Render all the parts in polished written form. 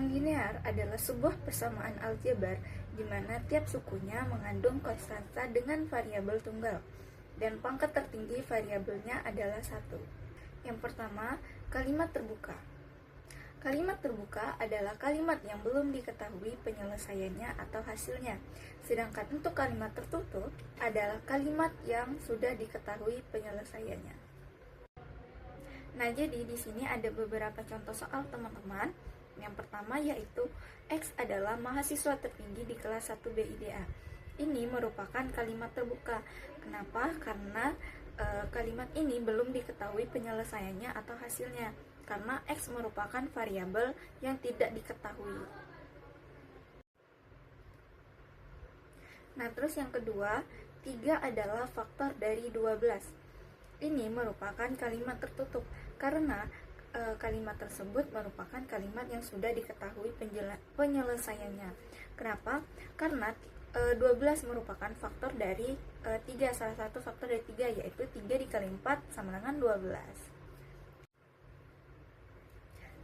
Persamaan linear adalah sebuah persamaan aljabar di mana tiap sukunya mengandung konstanta dengan variabel tunggal dan pangkat tertinggi variabelnya adalah 1. Yang pertama, kalimat terbuka. Kalimat terbuka adalah kalimat yang belum diketahui penyelesaiannya atau hasilnya. Sedangkan untuk kalimat tertutup adalah kalimat yang sudah diketahui penyelesaiannya. Nah, jadi di sini ada beberapa contoh soal teman-teman. Yang pertama yaitu X adalah mahasiswa tertinggi di kelas 1 BIDA. Ini merupakan kalimat terbuka. Kenapa? Karena kalimat ini belum diketahui penyelesaiannya atau hasilnya. Karena X merupakan variabel yang tidak diketahui. Nah, terus yang kedua, 3 adalah faktor dari 12. Ini merupakan kalimat tertutup karena kalimat tersebut merupakan kalimat yang sudah diketahui penyelesaiannya. Kenapa? Karena 12 merupakan faktor dari 3, salah satu faktor dari 3 yaitu 3 dikali 4 sama dengan 12.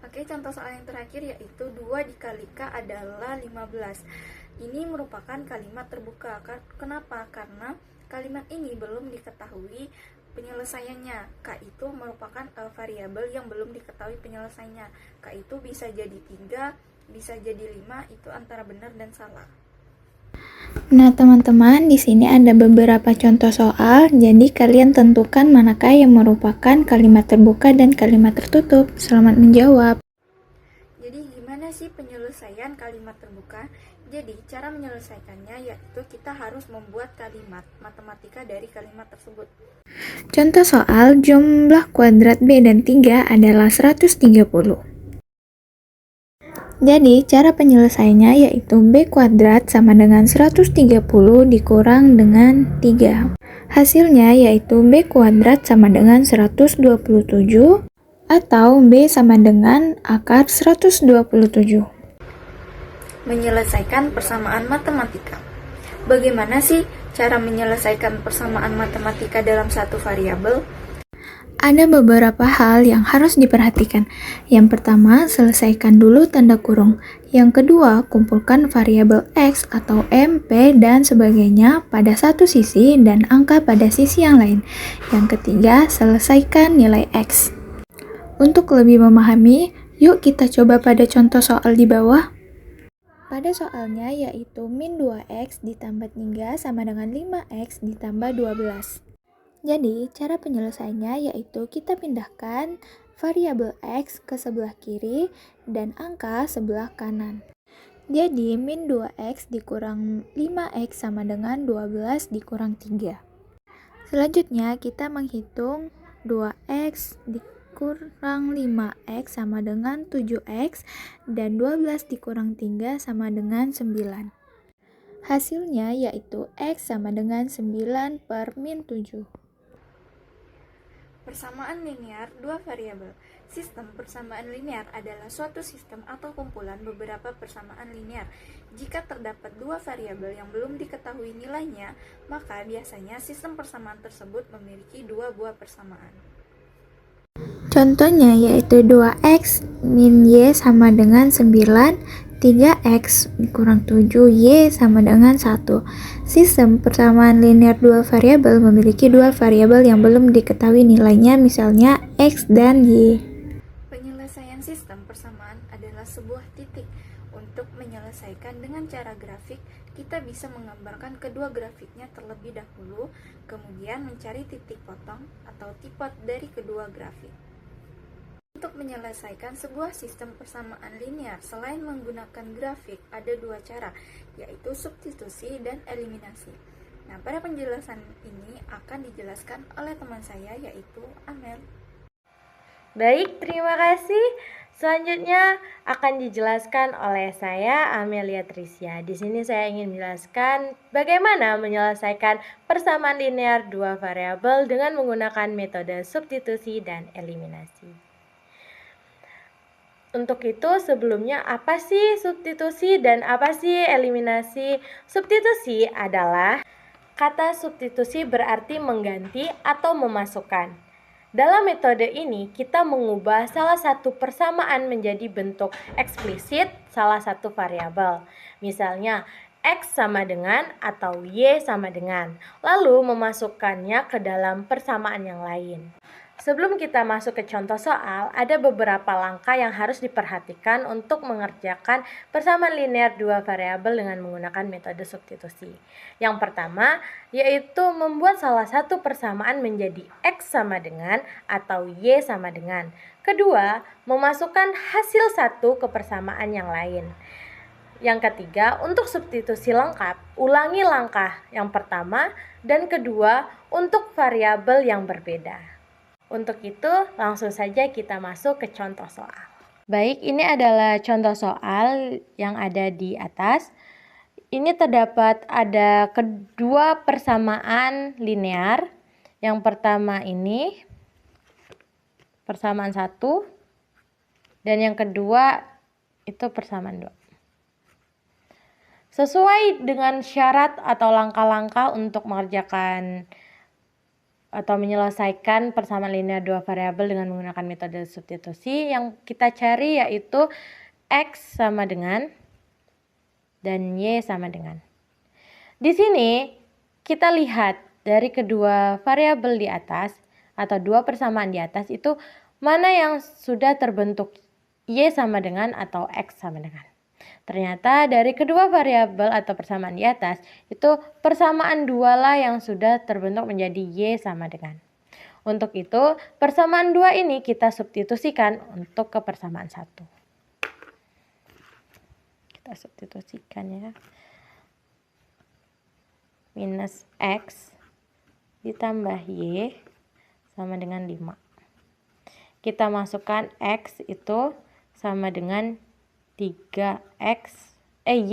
Oke, contoh soal yang terakhir yaitu 2 dikali K adalah 15. Ini merupakan kalimat terbuka. Kenapa? Karena kalimat ini belum diketahui penyelesaiannya. K itu merupakan variabel yang belum diketahui penyelesaiannya. K itu bisa jadi 3, bisa jadi 5, itu antara benar dan salah. Nah, teman-teman, di sini ada beberapa contoh soal. Jadi kalian tentukan manakah yang merupakan kalimat terbuka dan kalimat tertutup. Selamat menjawab. Jadi gimana sih penyelesaian kalimat terbuka? Jadi cara menyelesaikannya yaitu kita harus membuat kalimat matematika dari kalimat tersebut. Contoh soal, jumlah kuadrat B dan 3 adalah 130. Jadi cara penyelesaiannya yaitu B kuadrat sama dengan 130 dikurang dengan 3. Hasilnya yaitu B kuadrat sama dengan 127 atau B sama dengan akar 127. Menyelesaikan persamaan matematika. Bagaimana sih cara menyelesaikan persamaan matematika dalam satu variabel? Ada beberapa hal yang harus diperhatikan. Yang pertama, selesaikan dulu tanda kurung. Yang kedua, kumpulkan variabel X atau M, P, dan sebagainya pada satu sisi dan angka pada sisi yang lain. Yang ketiga, selesaikan nilai X. Untuk lebih memahami, yuk kita coba pada contoh soal di bawah. Pada soalnya yaitu min 2X ditambah 3 sama dengan 5X ditambah 12. Jadi, cara penyelesaiannya yaitu kita pindahkan variabel X ke sebelah kiri dan angka sebelah kanan. Jadi, min 2X dikurang 5X sama dengan 12 dikurang 3. Selanjutnya, kita menghitung 2X dikurang 5X sama dengan 7X dan 12 dikurang 3 sama dengan 9. Hasilnya yaitu X sama dengan 9 per min 7. Persamaan linear dua variabel. Sistem persamaan linear adalah suatu sistem atau kumpulan beberapa persamaan linear. Jika terdapat dua variabel yang belum diketahui nilainya, maka biasanya sistem persamaan tersebut memiliki dua buah persamaan. Contohnya yaitu 2X min Y sama dengan 9, 3X kurang 7Y sama dengan 1. Sistem persamaan linear dua variabel memiliki dua variabel yang belum diketahui nilainya, misalnya X dan Y. Penyelesaian sistem persamaan adalah sebuah titik. Untuk menyelesaikan dengan cara grafik, kita bisa menggambarkan kedua grafiknya terlebih dahulu, kemudian mencari titik potong atau tipot dari kedua grafik. Untuk menyelesaikan sebuah sistem persamaan linear selain menggunakan grafik, ada dua cara, yaitu substitusi dan eliminasi. Nah, pada penjelasan ini akan dijelaskan oleh teman saya, yaitu Amel. Baik, terima kasih. Selanjutnya akan dijelaskan oleh saya, Amelia Trisya. Di sini saya ingin menjelaskan bagaimana menyelesaikan persamaan linear dua variabel dengan menggunakan metode substitusi dan eliminasi. Untuk itu, sebelumnya apa sih substitusi dan apa sih eliminasi? Substitusi adalah kata substitusi berarti mengganti atau memasukkan. Dalam metode ini, kita mengubah salah satu persamaan menjadi bentuk eksplisit salah satu variabel. Misalnya, X sama dengan atau Y sama dengan, lalu memasukkannya ke dalam persamaan yang lain. Sebelum kita masuk ke contoh soal, ada beberapa langkah yang harus diperhatikan untuk mengerjakan persamaan linear dua variabel dengan menggunakan metode substitusi. Yang pertama, yaitu membuat salah satu persamaan menjadi X sama dengan atau Y sama dengan. Kedua, memasukkan hasil satu ke persamaan yang lain. Yang ketiga, untuk substitusi lengkap, ulangi langkah yang pertama dan kedua untuk variabel yang berbeda. Untuk itu, langsung saja kita masuk ke contoh soal. Baik, ini adalah contoh soal yang ada di atas. Ini terdapat ada kedua persamaan linear. Yang pertama ini persamaan 1 dan yang kedua itu persamaan 2. Sesuai dengan syarat atau langkah-langkah untuk mengerjakan atau menyelesaikan persamaan linear dua variabel dengan menggunakan metode substitusi, yang kita cari yaitu X sama dengan dan Y sama dengan. Di sini kita lihat dari kedua variabel di atas atau dua persamaan di atas itu mana yang sudah terbentuk Y sama dengan atau X sama dengan. Ternyata dari kedua variabel atau persamaan di atas itu persamaan 2 lah yang sudah terbentuk menjadi Y sama dengan. Untuk itu persamaan 2 ini kita substitusikan untuk ke persamaan 1. Kita substitusikan ya. Minus X ditambah Y sama dengan 5. Kita masukkan X itu sama dengan 3x Y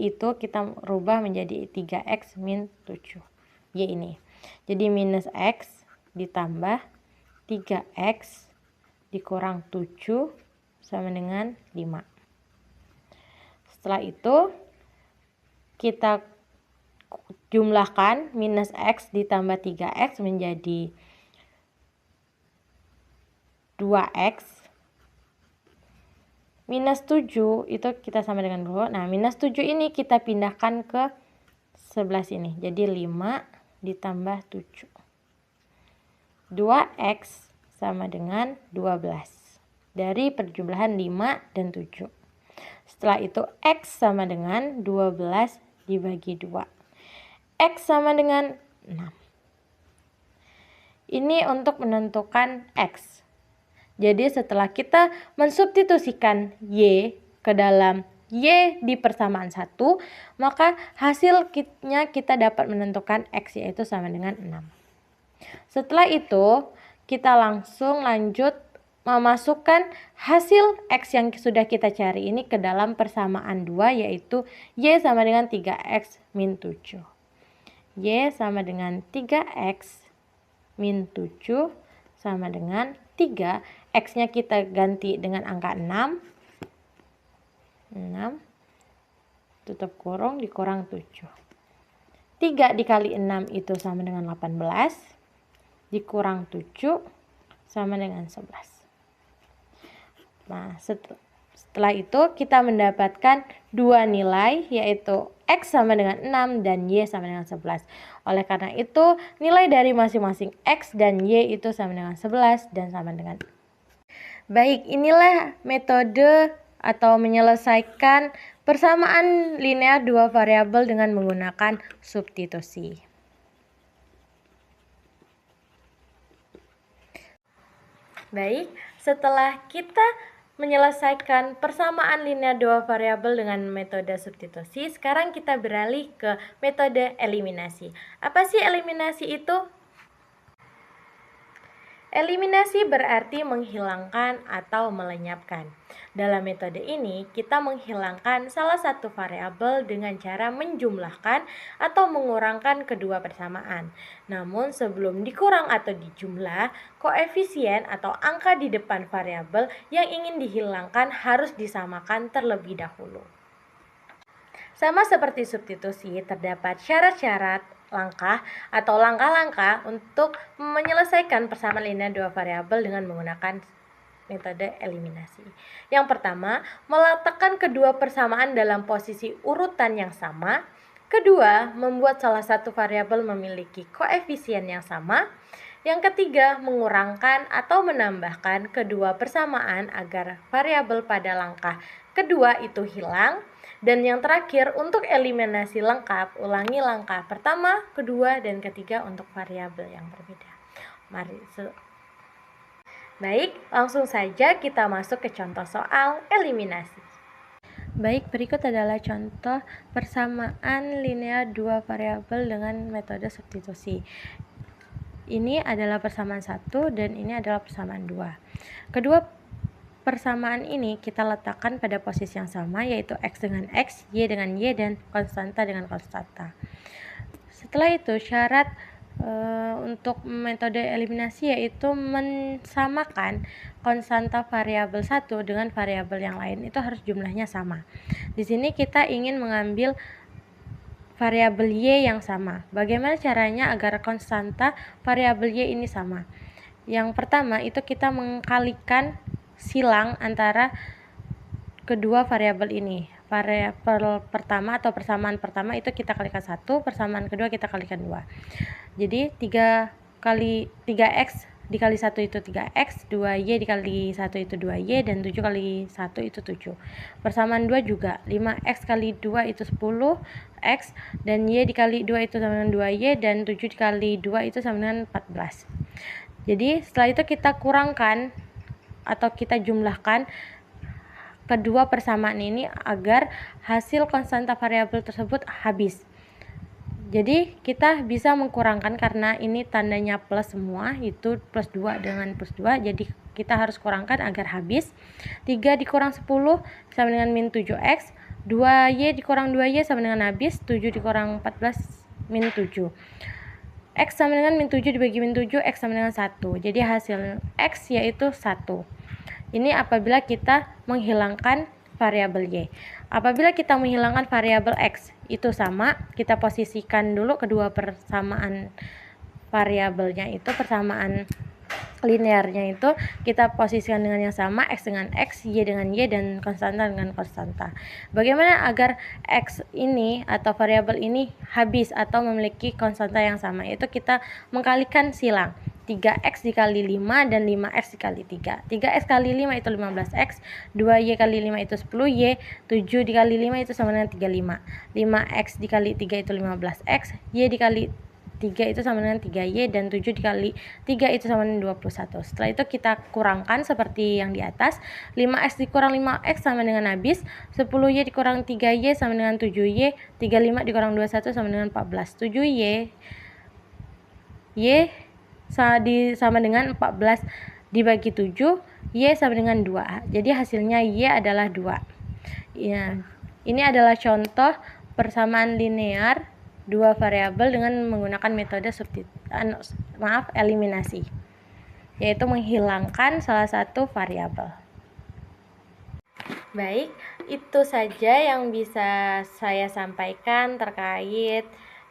itu kita rubah menjadi 3x min 7 Y ini. Jadi minus X ditambah 3x dikurang 7 sama dengan 5. Setelah itu kita jumlahkan minus X ditambah 3x menjadi 2x. Minus 7 itu kita sama dengan 2. Nah, minus 7 ini kita pindahkan ke sebelah sini. Jadi 5 ditambah 7. 2x sama dengan 12. Dari perjumlahan 5 dan 7. Setelah itu x sama dengan 12 dibagi 2. X sama dengan 6. Ini untuk menentukan x. Jadi setelah kita mensubstitusikan Y ke dalam Y di persamaan 1, maka hasilnya kita dapat menentukan X yaitu sama dengan 6. Setelah itu kita langsung lanjut memasukkan hasil X yang sudah kita cari ini ke dalam persamaan 2 yaitu Y sama dengan 3X min 7. Y sama dengan 3X min 7 sama dengan 3. X-nya kita ganti dengan angka 6. 6 tutup kurung dikurang 7. 3 dikali 6 itu sama dengan 18. Dikurang 7 sama dengan 11. Nah, setelah itu kita mendapatkan dua nilai yaitu X sama dengan 6 dan Y sama dengan 11. Oleh karena itu nilai dari masing-masing X dan Y itu sama dengan 11 dan sama dengan. Baik, inilah metode atau menyelesaikan persamaan linear dua variabel dengan menggunakan substitusi. Baik, setelah kita menyelesaikan persamaan linear dua variabel dengan metode substitusi, sekarang kita beralih ke metode eliminasi. Apa sih eliminasi itu? Eliminasi berarti menghilangkan atau melenyapkan. Dalam metode ini, kita menghilangkan salah satu variabel dengan cara menjumlahkan atau mengurangkan kedua persamaan. Namun sebelum dikurang atau dijumlah, koefisien atau angka di depan variabel yang ingin dihilangkan harus disamakan terlebih dahulu. Sama seperti substitusi, terdapat syarat-syarat langkah atau langkah-langkah untuk menyelesaikan persamaan linear dua variabel dengan menggunakan metode eliminasi. Yang pertama, meletakkan kedua persamaan dalam posisi urutan yang sama. Kedua, membuat salah satu variabel memiliki koefisien yang sama. Yang ketiga, mengurangkan atau menambahkan kedua persamaan agar variabel pada langkah kedua itu hilang. Dan yang terakhir, untuk eliminasi lengkap, ulangi langkah pertama, kedua, dan ketiga untuk variabel yang berbeda. Baik, langsung saja kita masuk ke contoh soal eliminasi. Baik, berikut adalah contoh persamaan linear dua variabel dengan metode substitusi. Ini adalah persamaan 1 dan ini adalah persamaan 2. Kedua persamaan ini kita letakkan pada posisi yang sama, yaitu X dengan X, Y dengan Y, dan konstanta dengan konstanta. Setelah itu syarat untuk metode eliminasi yaitu mensamakan konstanta variabel 1 dengan variabel yang lain, itu harus jumlahnya sama. Di sini kita ingin mengambil variabel Y yang sama. Bagaimana caranya agar konstanta variabel Y ini sama? Yang pertama itu kita mengkalikan silang antara kedua variabel ini. Variabel pertama atau persamaan pertama itu kita kalikan 1, persamaan kedua kita kalikan 2. Jadi 3 kali 3x dikali 1 itu 3x, 2y dikali 1 itu 2y, dan 7 kali 1 itu 7. Persamaan 2 juga, 5x kali 2 itu 10x, dan y dikali 2 itu sama dengan 2y, dan 7 dikali 2 itu sama dengan 14. Jadi setelah itu kita kurangkan atau kita jumlahkan kedua persamaan ini agar hasil konstanta variabel tersebut habis. Jadi kita bisa mengkurangkan karena ini tandanya plus semua, itu plus 2 dengan plus 2, jadi kita harus kurangkan agar habis. 3 dikurang 10 sama dengan min 7x, 2y dikurang 2y sama dengan habis, 7 dikurang 14 min 7. X sama dengan min 7 dibagi min 7, X sama dengan 1, jadi hasil X yaitu 1. Ini apabila kita menghilangkan variabel Y. Apabila kita menghilangkan variabel X, itu sama, kita posisikan dulu kedua persamaan variabelnya itu, persamaan linearnya itu kita posisikan dengan yang sama, X dengan X, Y dengan Y, dan konstanta dengan konstanta. Bagaimana agar X ini atau variabel ini habis atau memiliki konstanta yang sama? Itu kita mengkalikan silang. 3x dikali 5 dan 5x dikali 3. 3x kali 5 itu 15x, 2y kali 5 itu 10y, 7 dikali 5 itu sama dengan 35. 5x dikali 3 itu 15x, y dikali 3 itu sama dengan 3y, dan 7 dikali 3 itu sama dengan 21. Setelah itu kita kurangkan seperti yang di atas. 5x dikurang 5x sama dengan habis, 10y dikurang 3y sama dengan 7y, 35 dikurang 21 sama dengan 14. 7y sama dengan 14 dibagi 7, Y sama dengan 2. Jadi hasilnya Y adalah 2. Ya, ini adalah contoh persamaan linear dua variabel dengan menggunakan metode eliminasi, yaitu menghilangkan salah satu variabel. Baik, itu saja yang bisa saya sampaikan terkait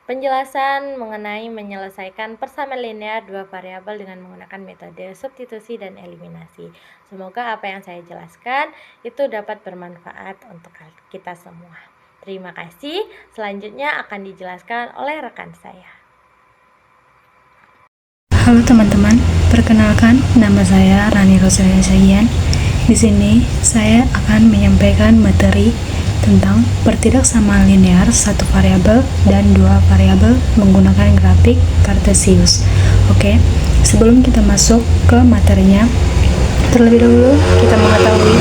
penjelasan mengenai menyelesaikan persamaan linear dua variabel dengan menggunakan metode substitusi dan eliminasi. Semoga apa yang saya jelaskan itu dapat bermanfaat untuk kita semua. Terima kasih. Selanjutnya akan dijelaskan oleh rekan saya. Halo teman-teman, perkenalkan nama saya Rani Rosalia Sagian. Di sini saya akan menyampaikan materi tentang pertidaksamaan linear satu variabel dan dua variabel menggunakan grafik Kartesius. Oke, sebelum kita masuk ke materinya, terlebih dahulu kita mengetahui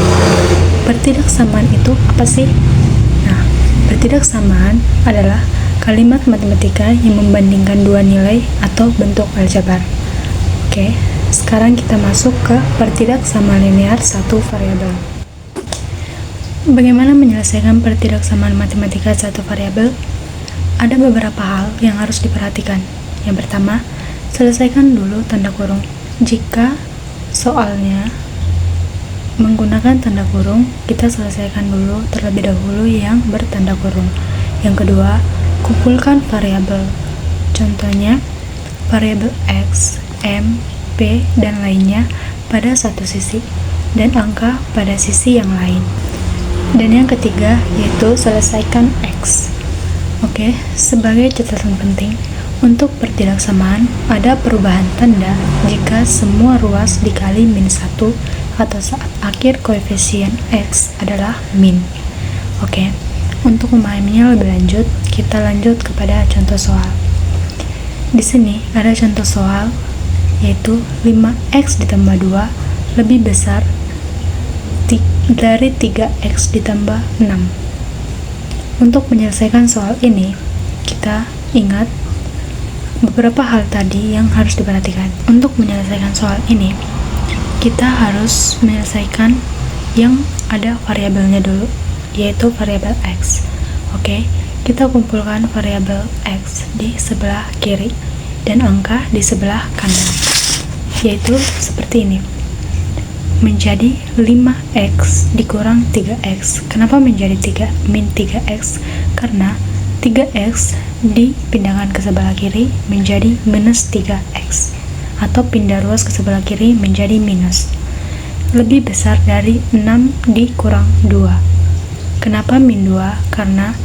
pertidaksamaan itu apa sih? Nah, pertidaksamaan adalah kalimat matematika yang membandingkan dua nilai atau bentuk aljabar. Oke, sekarang kita masuk ke pertidaksamaan linear satu variabel. Bagaimana menyelesaikan pertidaksamaan matematika satu variabel? Ada beberapa hal yang harus diperhatikan. Yang pertama, selesaikan dulu tanda kurung. Jika soalnya menggunakan tanda kurung, kita selesaikan dulu terlebih dahulu yang bertanda kurung. Yang kedua, kumpulkan variabel. Contohnya, variabel X, M, P, dan lainnya pada satu sisi, dan angka pada sisi yang lain. Dan yang ketiga, yaitu selesaikan X. Oke, sebagai catatan penting, untuk pertidaksamaan ada perubahan tanda jika semua ruas dikali -1 atau saat akhir koefisien X adalah min. Oke, untuk memahaminya lebih lanjut, kita lanjut kepada contoh soal. Di sini ada contoh soal, yaitu 5x ditambah 2 lebih besar dari 3x ditambah 6. Untuk menyelesaikan soal ini, kita ingat beberapa hal tadi yang harus diperhatikan. Untuk menyelesaikan soal ini, kita harus menyelesaikan yang ada variabelnya dulu, yaitu variabel X. Oke, kita kumpulkan variabel X di sebelah kiri dan angka di sebelah kanan, yaitu seperti ini. Menjadi 5x dikurang 3x. Kenapa menjadi 3-3x? Karena 3x dipindahkan ke sebelah kiri menjadi -3x, atau pindah ruas ke sebelah kiri menjadi minus. Lebih besar dari 6 dikurang 2. Kenapa -2? Karena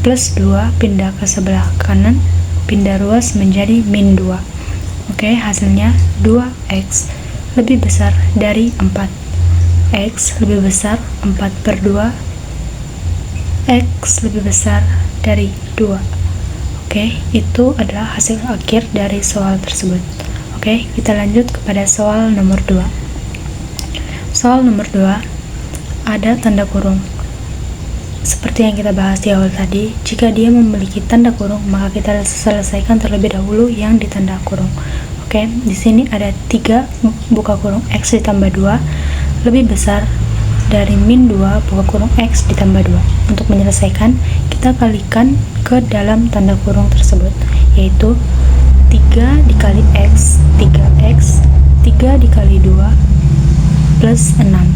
plus 2 pindah ke sebelah kanan, pindah ruas menjadi -2. Oke, hasilnya 2x lebih besar dari 4. X lebih besar 4/2. X lebih besar dari 2. Oke, itu adalah hasil akhir dari soal tersebut. Oke, kita lanjut kepada soal nomor 2. Soal nomor 2 ada tanda kurung. Seperti yang kita bahas di awal tadi, jika dia memiliki tanda kurung, maka kita selesaikan terlebih dahulu yang ditanda kurung. Oke, di sini ada 3 buka kurung X ditambah 2 lebih besar dari -2 buka kurung X ditambah 2. Untuk menyelesaikan, kita kalikan ke dalam tanda kurung tersebut, yaitu 3 dikali X, 3X, 3 dikali 2 plus 6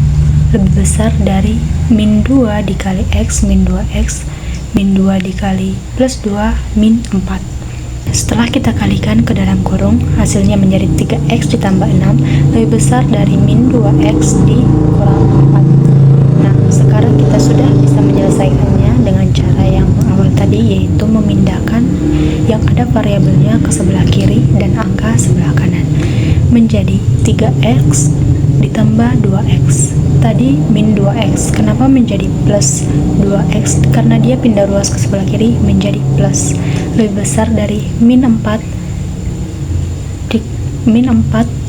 lebih besar dari -2 dikali X min 2X min 2 dikali plus 2 min 4. Setelah kita kalikan ke dalam kurung, hasilnya menjadi 3x ditambah 6 lebih besar dari -2x dikurang 4. Nah, sekarang kita sudah bisa menyelesaikannya dengan cara yang awal tadi, yaitu memindahkan yang ada variabelnya ke sebelah kiri dan angka sebelah kanan. Menjadi 3x ditambah 2x. Tadi min 2x. Kenapa menjadi plus 2x? Karena dia pindah ruas ke sebelah kiri menjadi plus. Lebih besar dari min 4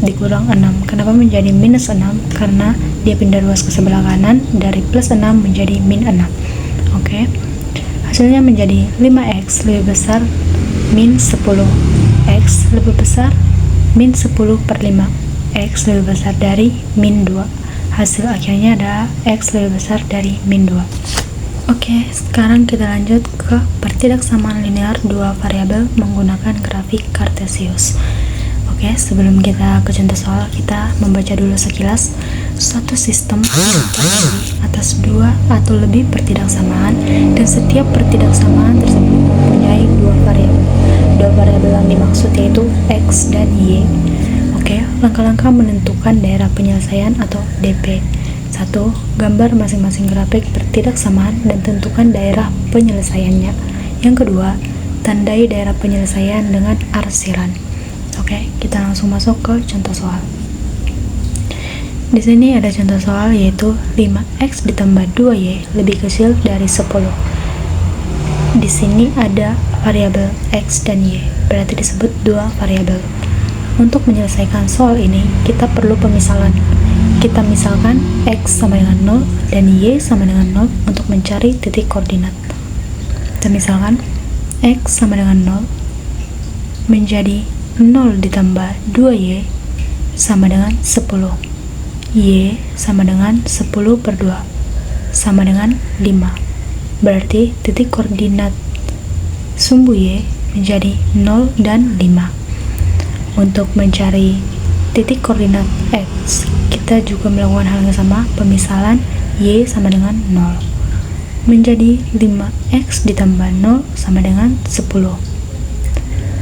dikurang 6. Kenapa menjadi minus 6? Karena dia pindah ruas ke sebelah kanan dari plus 6 menjadi min 6. Oke. Hasilnya menjadi 5x lebih besar min 10. X lebih besar min 10/5. X lebih besar dari min 2. Hasil akhirnya adalah X lebih besar dari min 2. Oke, sekarang kita lanjut ke pertidaksamaan linear dua variabel menggunakan grafik Cartesius. Oke, sebelum kita ke contoh soal, kita membaca dulu sekilas. Suatu sistem terdiri atas 2 atau lebih pertidaksamaan, dan setiap pertidaksamaan tersebut mempunyai dua variabel. Dua variabel yang dimaksud yaitu X dan Y. Oke, langkah-langkah menentukan daerah penyelesaian atau DP. 1. Gambar masing-masing grafik pertidaksamaan dan tentukan daerah penyelesaiannya. Yang kedua, tandai daerah penyelesaian dengan arsiran. Oke, kita langsung masuk ke contoh soal. Di sini ada contoh soal, yaitu 5x ditambah 2y lebih kecil dari 10. Di sini ada variabel x dan y, berarti disebut dua variabel. Untuk menyelesaikan soal ini, kita perlu pemisalan. Kita misalkan x sama dengan 0 dan y sama dengan 0 untuk mencari titik koordinat. Kita misalkan x sama dengan 0 menjadi 0 ditambah 2y sama dengan 10. Y sama dengan 10/2 sama dengan 5. Berarti titik koordinat sumbu y menjadi 0 dan 5. Untuk mencari titik koordinat x, kita juga melakukan hal yang sama, pemisalan y sama dengan 0. Menjadi 5x ditambah 0 sama dengan 10.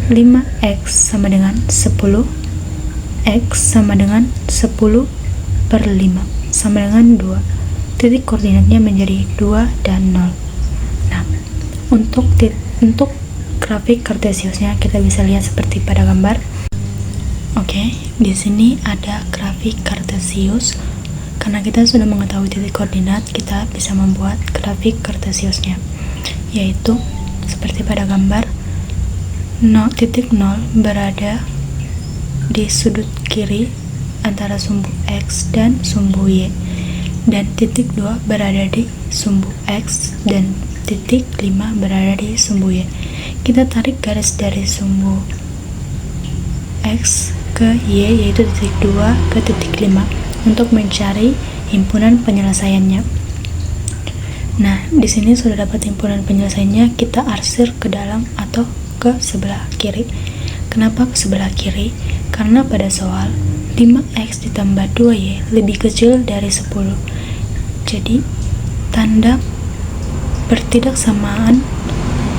5x sama dengan 10, x sama dengan 10 per 5 sama dengan 2. Titik koordinatnya menjadi 2 dan 0. Nah, untuk grafik kartesiusnya kita bisa lihat seperti pada gambar. Oke, di sini ada grafik kartesius. Karena kita sudah mengetahui titik koordinat, kita bisa membuat grafik kartesiusnya, yaitu seperti pada gambar. Titik 0 berada di sudut kiri antara sumbu X dan sumbu Y, dan titik 2 berada di sumbu X dan titik 5 berada di sumbu Y. Kita tarik garis dari sumbu X ke Y, yaitu titik 2 ke titik 5 untuk mencari himpunan penyelesaiannya. Nah, di sini sudah dapat himpunan penyelesaiannya, kita arsir ke dalam atau ke sebelah kiri. Kenapa ke sebelah kiri? Karena pada soal 5x ditambah 2y lebih kecil dari 10. Jadi, tanda pertidaksamaan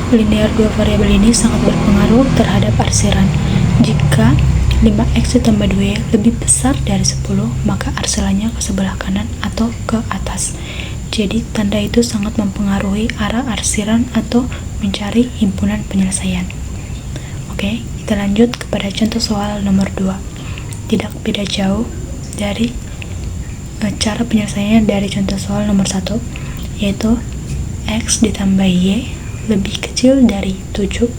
linear dua variabel ini sangat berpengaruh terhadap arsiran. Jika 5x ditambah 2y lebih besar dari 10, maka arsirannya ke sebelah kanan atau ke atas. Jadi, tanda itu sangat mempengaruhi arah arsiran atau mencari himpunan penyelesaian. Oke, kita lanjut kepada contoh soal nomor 2. Tidak beda jauh dari cara penyelesaiannya dari contoh soal nomor 1, yaitu x ditambah y lebih kecil dari 7.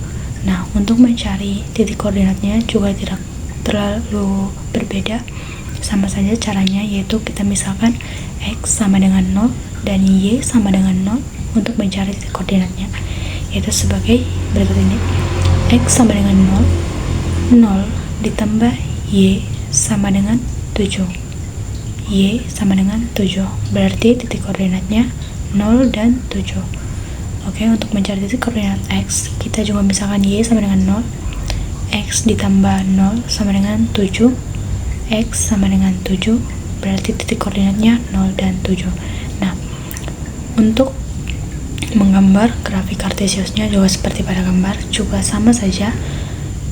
Nah, untuk mencari titik koordinatnya juga tidak terlalu berbeda, sama saja caranya, yaitu kita misalkan x sama dengan 0 dan y sama dengan 0 untuk mencari titik koordinatnya, yaitu sebagai berikut ini. X sama dengan 0, 0 ditambah y sama dengan 7, y sama dengan 7, berarti titik koordinatnya 0 dan 7. Oke, untuk mencari titik koordinat x, kita juga misalkan y sama dengan 0, x ditambah 0 sama dengan 7, x sama dengan 7, berarti titik koordinatnya 0 dan 7. Nah, untuk menggambar grafik kartesiusnya juga seperti pada gambar, juga sama saja,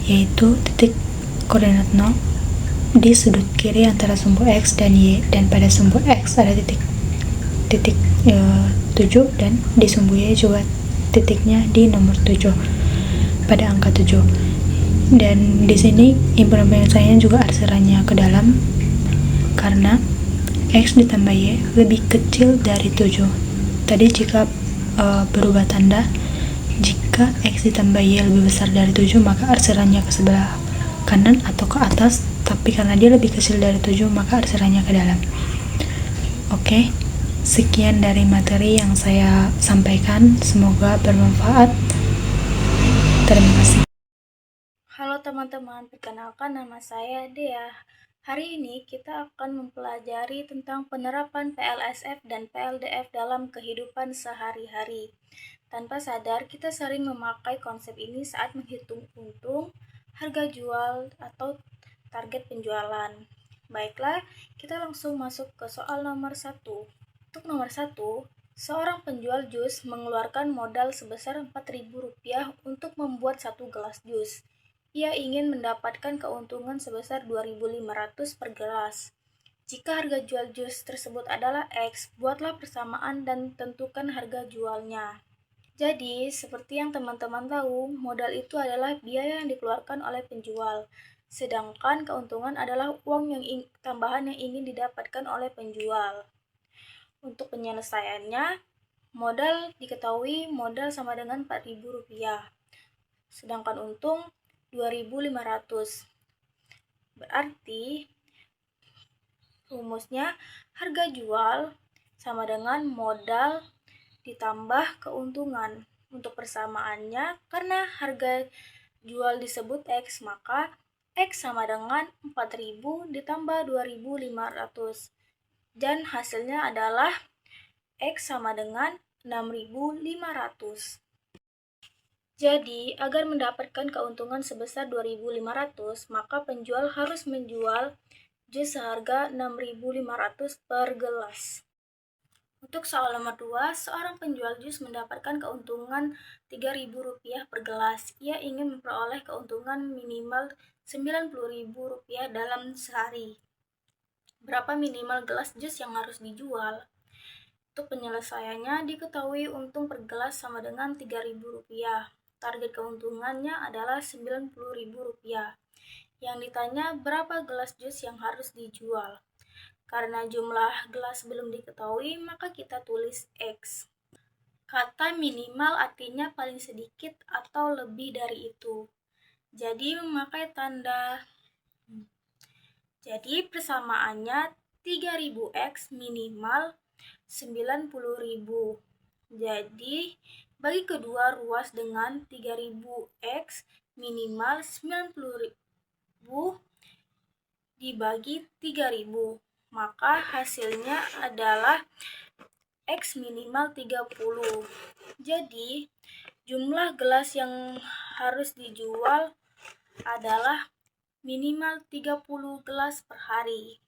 yaitu titik koordinat 0 di sudut kiri antara sumbu x dan y, dan pada sumbu x ada titik 7, dan di sumbu y juga titiknya di nomor 7 pada angka 7. Dan di sini himpunan penyelesaiannya juga arsirannya ke dalam karena x ditambah y lebih kecil dari 7. Tadi jika berubah tanda, jika x ditambah y lebih besar dari 7, maka arsirannya ke sebelah kanan atau ke atas, tapi karena dia lebih kecil dari 7, maka arsirannya ke dalam. Oke, sekian dari materi yang saya sampaikan, semoga bermanfaat. Terima kasih. Halo teman-teman, perkenalkan nama saya Dea. Hari ini kita akan mempelajari tentang penerapan PLSF dan PLDF dalam kehidupan sehari-hari. Tanpa sadar, kita sering memakai konsep ini saat menghitung untung, harga jual, atau target penjualan. Baiklah, kita langsung masuk ke soal nomor 1. Untuk nomor 1, seorang penjual jus mengeluarkan modal sebesar Rp4.000 untuk membuat 1 gelas jus. Ia ingin mendapatkan keuntungan sebesar 2.500 per gelas. Jika harga jual jus tersebut adalah X, buatlah persamaan dan tentukan harga jualnya. Jadi, seperti yang teman-teman tahu, modal itu adalah biaya yang dikeluarkan oleh penjual, sedangkan keuntungan adalah uang tambahan yang ingin didapatkan oleh penjual. Untuk penyelesaiannya, modal diketahui modal sama dengan Rp4.000, sedangkan untung 2.500. Berarti rumusnya harga jual sama dengan modal ditambah keuntungan. Untuk persamaannya, karena harga jual disebut X, maka X sama dengan 4.000 ditambah 2.500. Dan hasilnya adalah X sama dengan 6.500. Jadi, agar mendapatkan keuntungan sebesar 2.500, maka penjual harus menjual jus seharga 6.500 per gelas. Untuk soal nomor 2, seorang penjual jus mendapatkan keuntungan Rp3.000 per gelas. Ia ingin memperoleh keuntungan minimal Rp90.000 dalam sehari. Berapa minimal gelas jus yang harus dijual? Untuk penyelesaiannya, diketahui untung per gelas sama dengan Rp3.000. Target keuntungannya adalah Rp90.000. Yang ditanya berapa gelas jus yang harus dijual. Karena jumlah gelas belum diketahui, maka kita tulis X. Kata minimal artinya paling sedikit atau lebih dari itu. Jadi memakai tanda. Jadi persamaannya 3000X minimal 90.000. Jadi bagi kedua ruas dengan 3000X minimal 90.000 dibagi 3000. Maka hasilnya adalah X minimal 30. Jadi, jumlah gelas yang harus dijual adalah minimal 30 gelas per hari.